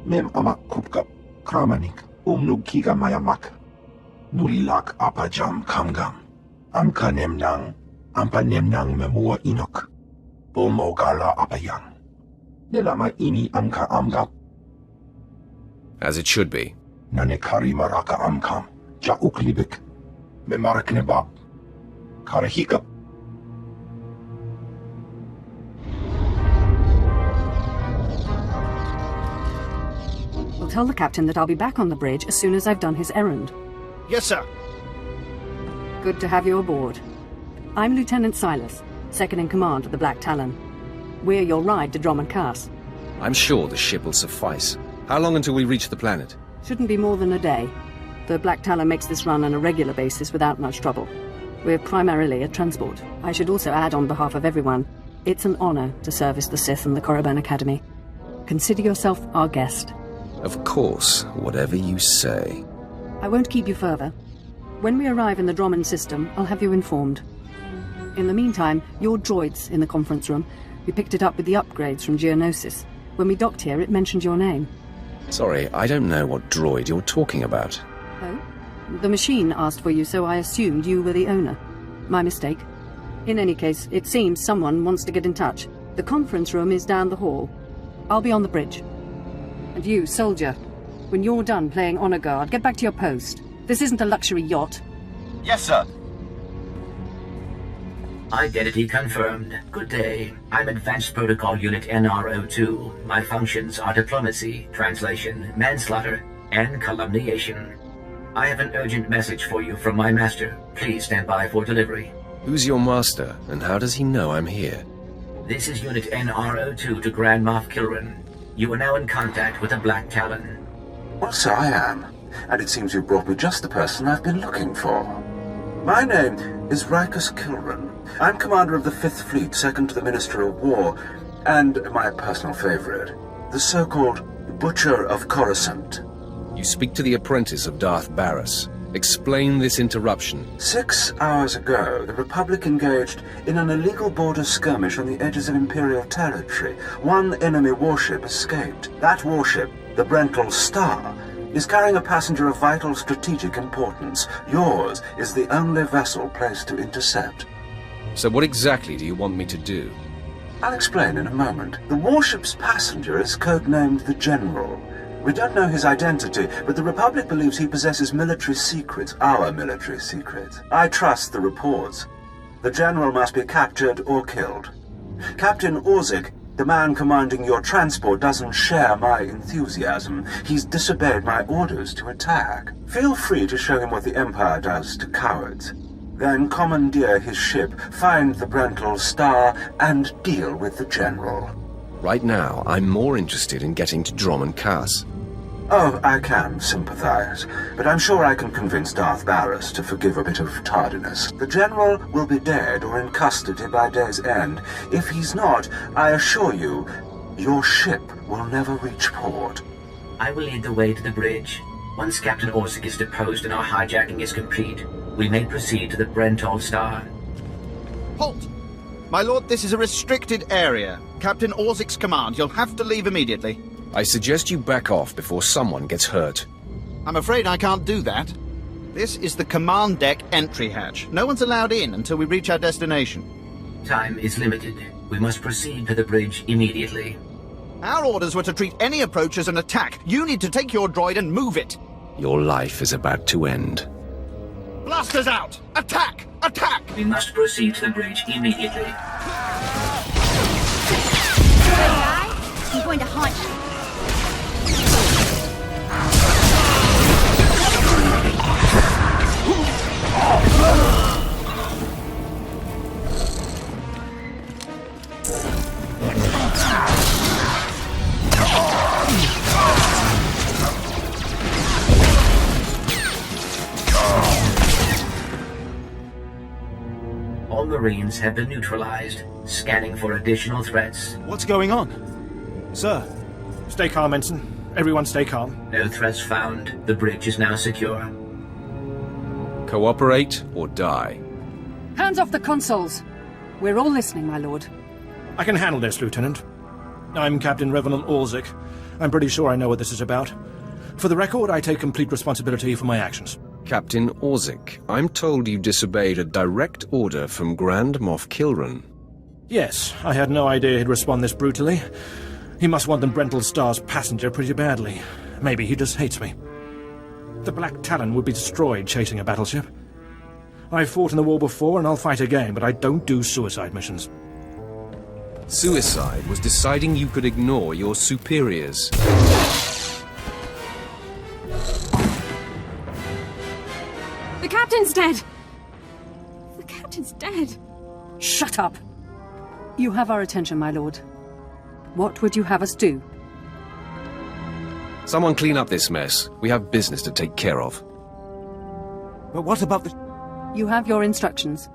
Mem amak kupkap, kramanik, kiga mayamak. Nulilak apajam kamgam. Amka nemnang, ampa nemnang memua inok. Bomogala apayang. Nelama ini amka amgap. As it should be. Nanekari maraka amkam, jauk libik. Memarak nebab. Karahikap. I'll tell the captain that I'll be back on the bridge as soon as I've done his errand. Yes, sir. Good to have you aboard. I'm Lieutenant Silas, second in command of the Black Talon. We're your ride to Drummond Cass. I'm sure the ship will suffice. How long until we reach the planet? Shouldn't be more than a day. The Black Talon makes this run on a regular basis without much trouble. We're primarily a transport. I should also add on behalf of everyone, it's an honor to service the Sith and the Korriban Academy. Consider yourself our guest. Of course, whatever you say. I won't keep you further. When we arrive in the Drummond system, I'll have you informed. In the meantime, your droid's in the conference room. We picked it up with the upgrades from Geonosis. When we docked here, it mentioned your name. Sorry, I don't know what droid you're talking about. Oh? The machine asked for you, so I assumed you were the owner. My mistake. In any case, it seems someone wants to get in touch. The conference room is down the hall. I'll be on the bridge. And you, soldier, when you're done playing honor guard, get back to your post. This isn't a luxury yacht. Yes, sir. Identity confirmed. Good day. I'm Advanced Protocol Unit NRO2. My functions are diplomacy, translation, manslaughter, and calumniation. I have an urgent message for you from my master. Please stand by for delivery. Who's your master, and how does he know I'm here? This is Unit NRO2 to Grand Moff Kilran. You are now in contact with the Black Talon. Well, so I am. And it seems you brought me just the person I've been looking for. My name is Rikus Kilran. I'm commander of the 5th Fleet, second to the Minister of War, and my personal favorite, the so-called Butcher of Coruscant. You speak to the apprentice of Darth Barris. Explain this interruption. 6 hours ago, the Republic engaged in an illegal border skirmish on the edges of Imperial territory. One enemy warship escaped. That warship, the Brental Star, is carrying a passenger of vital strategic importance. Yours is the only vessel placed to intercept. So what exactly do you want me to do? I'll explain in a moment. The warship's passenger is codenamed the General. We don't know his identity, but the Republic believes he possesses military secrets, our military secrets. I trust the reports. The General must be captured or killed. Captain Orzik, the man commanding your transport, doesn't share my enthusiasm. He's disobeyed my orders to attack. Feel free to show him what the Empire does to cowards. Then commandeer his ship, find the Brental Star, and deal with the General. Right now, I'm more interested in getting to Drummond Cass. Oh, I can sympathize, but I'm sure I can convince Darth Barris to forgive a bit of tardiness. The General will be dead or in custody by day's end. If he's not, I assure you, your ship will never reach port. I will lead the way to the bridge. Once Captain Orzik is deposed and our hijacking is complete, we may proceed to the Brental Star. Halt! My lord, this is a restricted area. Captain Orzik's command. You'll have to leave immediately. I suggest you back off before someone gets hurt. I'm afraid I can't do that. This is the command deck entry hatch. No one's allowed in until we reach our destination. Time is limited. We must proceed to the bridge immediately. Our orders were to treat any approach as an attack. You need to take your droid and move it. Your life is about to end. Blasters out! Attack! Attack! We must proceed to the bridge immediately. I'm going to haunt you. All Marines have been neutralized, scanning for additional threats. What's going on? Sir, stay calm, Ensign. Everyone stay calm. No threats found. The bridge is now secure. Cooperate or die. Hands off the consoles. We're all listening, my lord. I can handle this, Lieutenant. I'm Captain Revenant Orzik. I'm pretty sure I know what this is about. For the record, I take complete responsibility for my actions. Captain Orzik, I'm told you disobeyed a direct order from Grand Moff Kilran. Yes, I had no idea he'd respond this brutally. He must want the Brental Star's passenger pretty badly. Maybe he just hates me. The Black Talon would be destroyed chasing a battleship. I've fought in the war before, and I'll fight again, but I don't do suicide missions. Suicide was deciding you could ignore your superiors. The captain's dead! The captain's dead! Shut up! You have our attention, my lord. What would you have us do? Someone clean up this mess. We have business to take care of. But what about the... You have your instructions.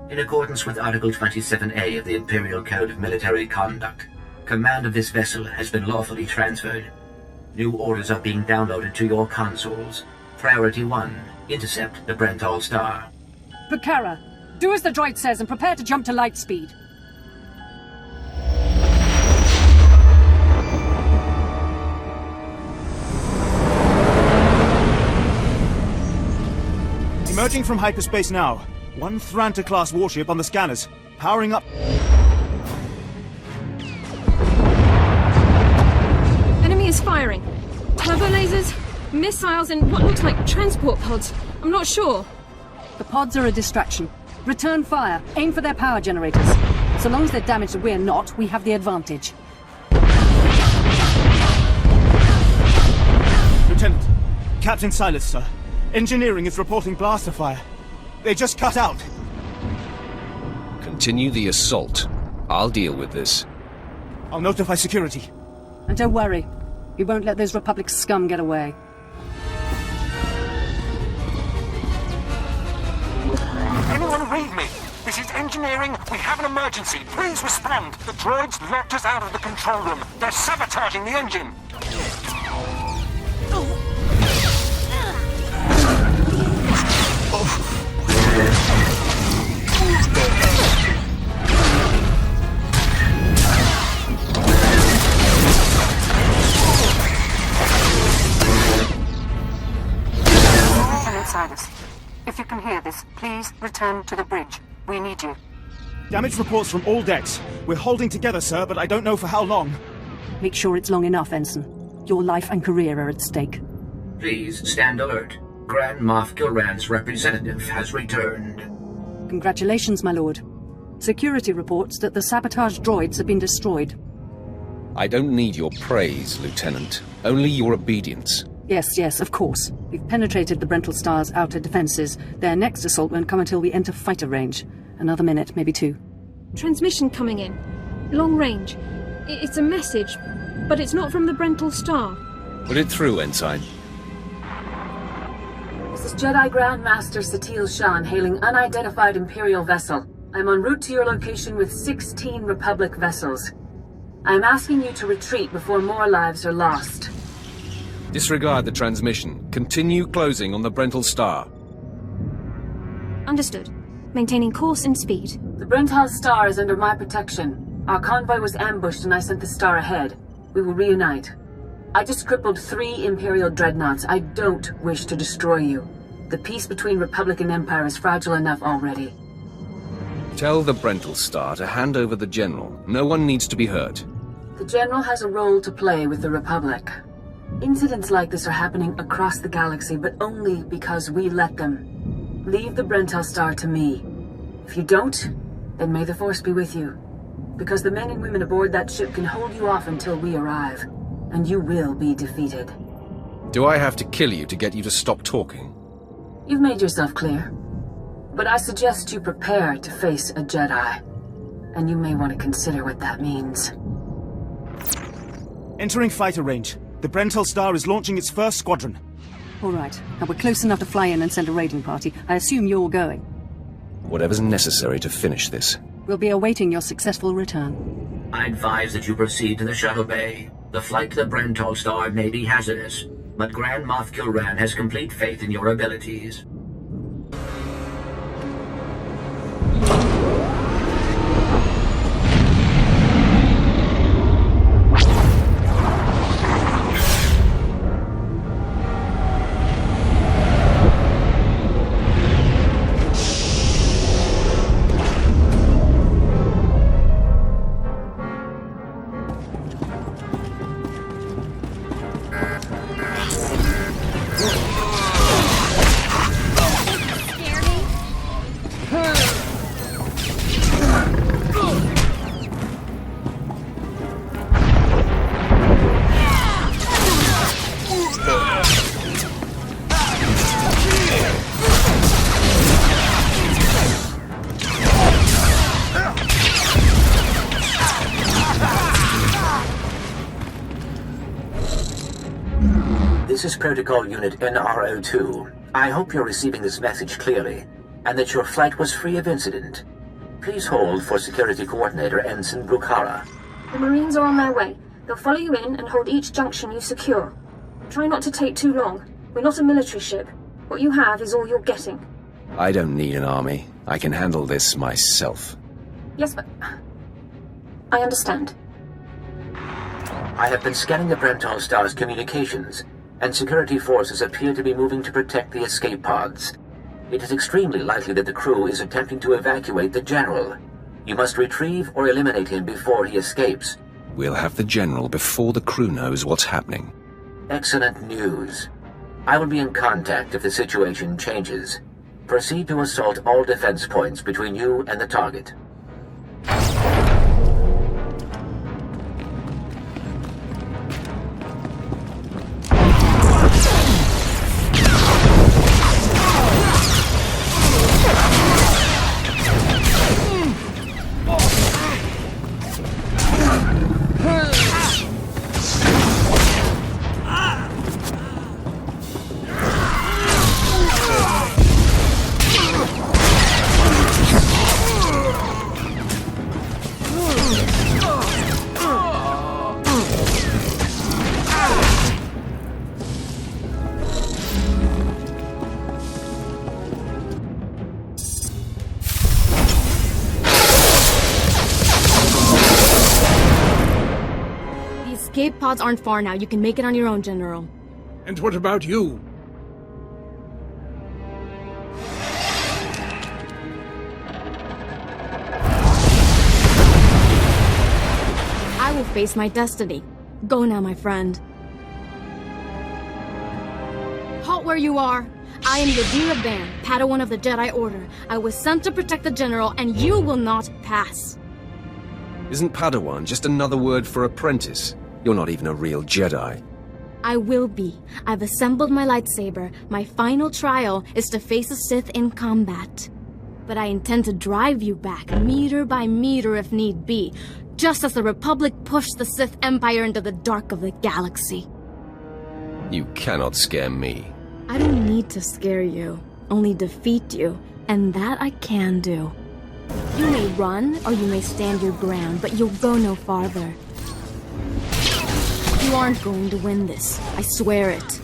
In accordance with Article 27A of the Imperial Code of Military Conduct, command of this vessel has been lawfully transferred. New orders are being downloaded to your consoles. Priority 1, intercept the Brental Star. Bukara, do as the droid says and prepare to jump to light speed. Emerging from hyperspace now. One Thranta-class warship on the scanners. Powering up. Enemy is firing. Turbo lasers, missiles, and what looks like transport pods. I'm not sure. The pods are a distraction. Return fire. Aim for their power generators. So long as they're damaged and we're not, we have the advantage. Lieutenant. Captain Silas, sir. Engineering is reporting blaster fire. They just cut out. Continue the assault. I'll deal with this. I'll notify security. And don't worry. We won't let those Republic scum get away. Anyone read me? This is engineering. We have an emergency. Please respond. The droids locked us out of the control room. They're sabotaging the engine. Silas, if you can hear this, please return to the bridge. We need you. Damage reports from all decks. We're holding together, sir, but I don't know for how long. Make sure it's long enough, Ensign. Your life and career are at stake. Please stand alert. Grand Moff Kilran's representative has returned. Congratulations, my lord. Security reports that the sabotage droids have been destroyed. I don't need your praise, Lieutenant. Only your obedience. Yes, of course. We've penetrated the Brental Star's outer defenses. Their next assault won't come until we enter fighter range. Another minute, maybe two. Transmission coming in. Long range. It's a message, but it's not from the Brental Star. Put it through, Ensign. This is Jedi Grand Master Satil Shan hailing unidentified Imperial vessel. I'm en route to your location with 16 Republic vessels. I'm asking you to retreat before more lives are lost. Disregard the transmission. Continue closing on the Brental Star. Understood. Maintaining course and speed. The Brental Star is under my protection. Our convoy was ambushed and I sent the Star ahead. We will reunite. I just crippled 3 Imperial dreadnoughts. I don't wish to destroy you. The peace between Republic and Empire is fragile enough already. Tell the Brental Star to hand over the General. No one needs to be hurt. The General has a role to play with the Republic. Incidents like this are happening across the galaxy, but only because we let them. Leave the Brental Star to me. If you don't, then may the Force be with you. Because the men and women aboard that ship can hold you off until we arrive. And you will be defeated. Do I have to kill you to get you to stop talking? You've made yourself clear. But I suggest you prepare to face a Jedi. And you may want to consider what that means. Entering fighter range. The Brental Star is launching its first squadron. All right. Now we're close enough to fly in and send a raiding party. I assume you're going. Whatever's necessary to finish this. We'll be awaiting your successful return. I advise that you proceed to the shuttle bay. The flight to the Brental Star may be hazardous, but Grand Moff Kilran has complete faith in your abilities. This is Protocol Unit NRO2. I hope you're receiving this message clearly, and that your flight was free of incident. Please hold for Security Coordinator Ensign Brukhara. The Marines are on their way. They'll follow you in and hold each junction you secure. Try not to take too long. We're not a military ship. What you have is all you're getting. I don't need an army. I can handle this myself. Yes, but... I understand. I have been scanning the Brental Star's communications, and security forces appear to be moving to protect the escape pods. It is extremely likely that the crew is attempting to evacuate the General. You must retrieve or eliminate him before he escapes. We'll have the General before the crew knows what's happening. Excellent news. I will be in contact if the situation changes. Proceed to assault all defense points between you and the target. Escape pods aren't far now. You can make it on your own, General. And what about you? I will face my destiny. Go now, my friend. Halt where you are. I am Yadira Ban, Padawan of the Jedi Order. I was sent to protect the General, and you will not pass. Isn't Padawan just another word for apprentice? You're not even a real Jedi. I will be. I've assembled my lightsaber. My final trial is to face a Sith in combat. But I intend to drive you back, meter by meter if need be, just as the Republic pushed the Sith Empire into the dark of the galaxy. You cannot scare me. I don't need to scare you, only defeat you, and that I can do. You may run, or you may stand your ground, but you'll go no farther. You aren't going to win this. I swear it.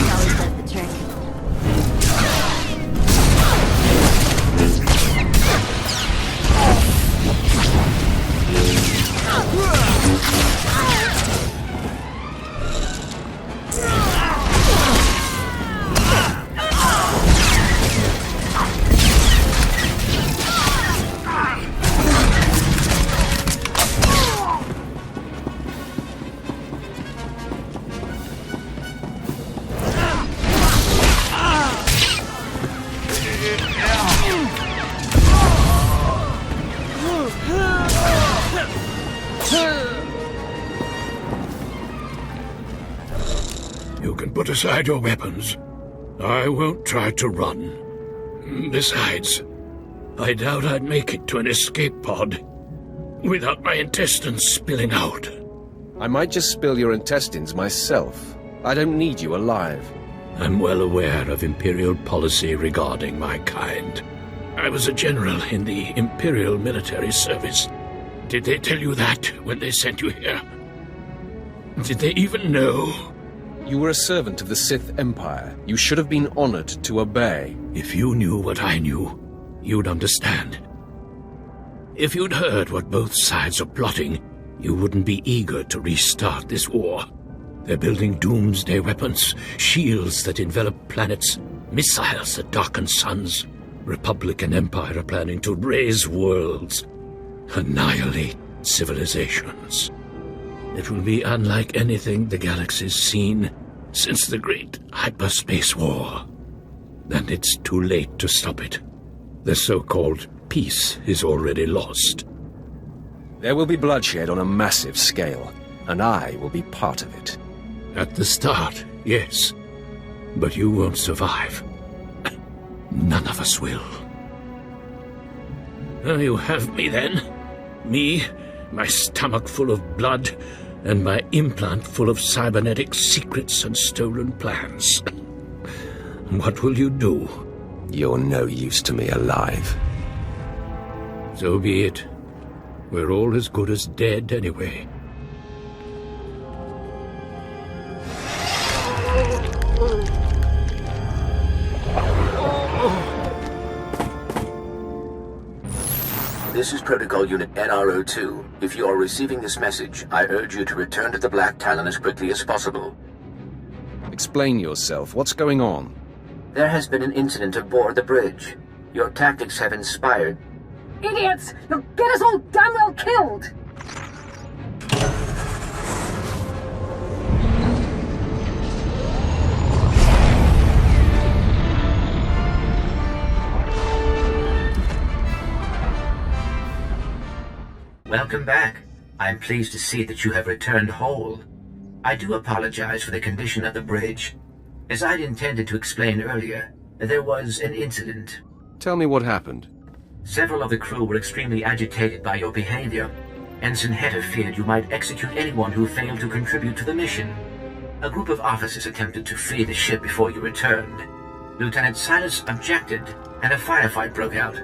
Always does the trick. You can put aside your weapons. I won't try to run. Besides, I doubt I'd make it to an escape pod without my intestines spilling out. I might just spill your intestines myself. I don't need you alive. I'm well aware of Imperial policy regarding my kind. I was a general in the Imperial military service. Did they tell you that when they sent you here? Did they even know? You were a servant of the Sith Empire. You should have been honored to obey. If you knew what I knew, you'd understand. If you'd heard what both sides are plotting, you wouldn't be eager to restart this war. They're building doomsday weapons, shields that envelop planets, missiles that darken suns. Republic and Empire are planning to raise worlds, annihilate civilizations. It will be unlike anything the galaxy's seen since the Great Hyperspace War. And it's too late to stop it. The so-called peace is already lost. There will be bloodshed on a massive scale, and I will be part of it. At the start, yes. But you won't survive. None of us will. There you have me, then. Me, my stomach full of blood, and my implant full of cybernetic secrets and stolen plans. What will you do? You're no use to me alive. So be it. We're all as good as dead anyway. This is Protocol Unit NRO2. If you are receiving this message, I urge you to return to the Black Talon as quickly as possible. Explain yourself. What's going on? There has been an incident aboard the bridge. Your tactics have inspired... Idiots! You'll get us all damn well killed! Welcome back. I'm pleased to see that you have returned whole. I do apologize for the condition of the bridge. As I'd intended to explain earlier, there was an incident. Tell me what happened. Several of the crew were extremely agitated by your behavior. Ensign Heta feared you might execute anyone who failed to contribute to the mission. A group of officers attempted to flee the ship before you returned. Lieutenant Silas objected, and a firefight broke out.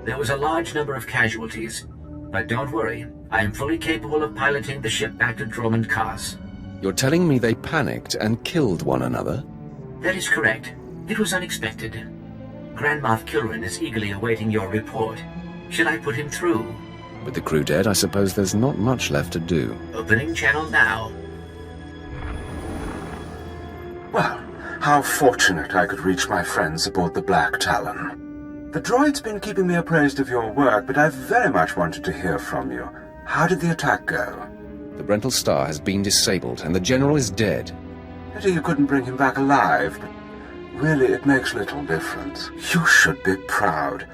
There was a large number of casualties, but don't worry, I am fully capable of piloting the ship back to Dromund Kaas. You're telling me they panicked and killed one another? That is correct. It was unexpected. Grand Moff Kilrin is eagerly awaiting your report. Should I put him through? With the crew dead, I suppose there's not much left to do. Opening channel now. Well, how fortunate I could reach my friends aboard the Black Talon. The droid's been keeping me appraised of your work, but I've very much wanted to hear from you. How did the attack go? The Brental Star has been disabled, and the General is dead. Pity you couldn't bring him back alive, but really it makes little difference. You should be proud.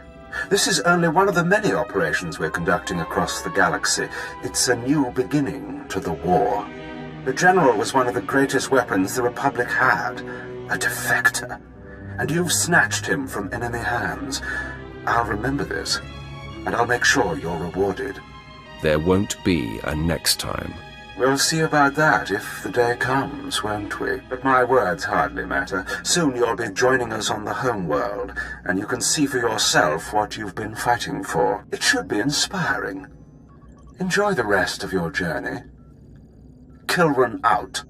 This is only one of the many operations we're conducting across the galaxy. It's a new beginning to the war. The General was one of the greatest weapons the Republic had, a defector. And you've snatched him from enemy hands. I'll remember this, and I'll make sure you're rewarded. There won't be a next time. We'll see about that if the day comes, won't we? But my words hardly matter. Soon you'll be joining us on the home world, and you can see for yourself what you've been fighting for. It should be inspiring. Enjoy the rest of your journey. Kilrin out.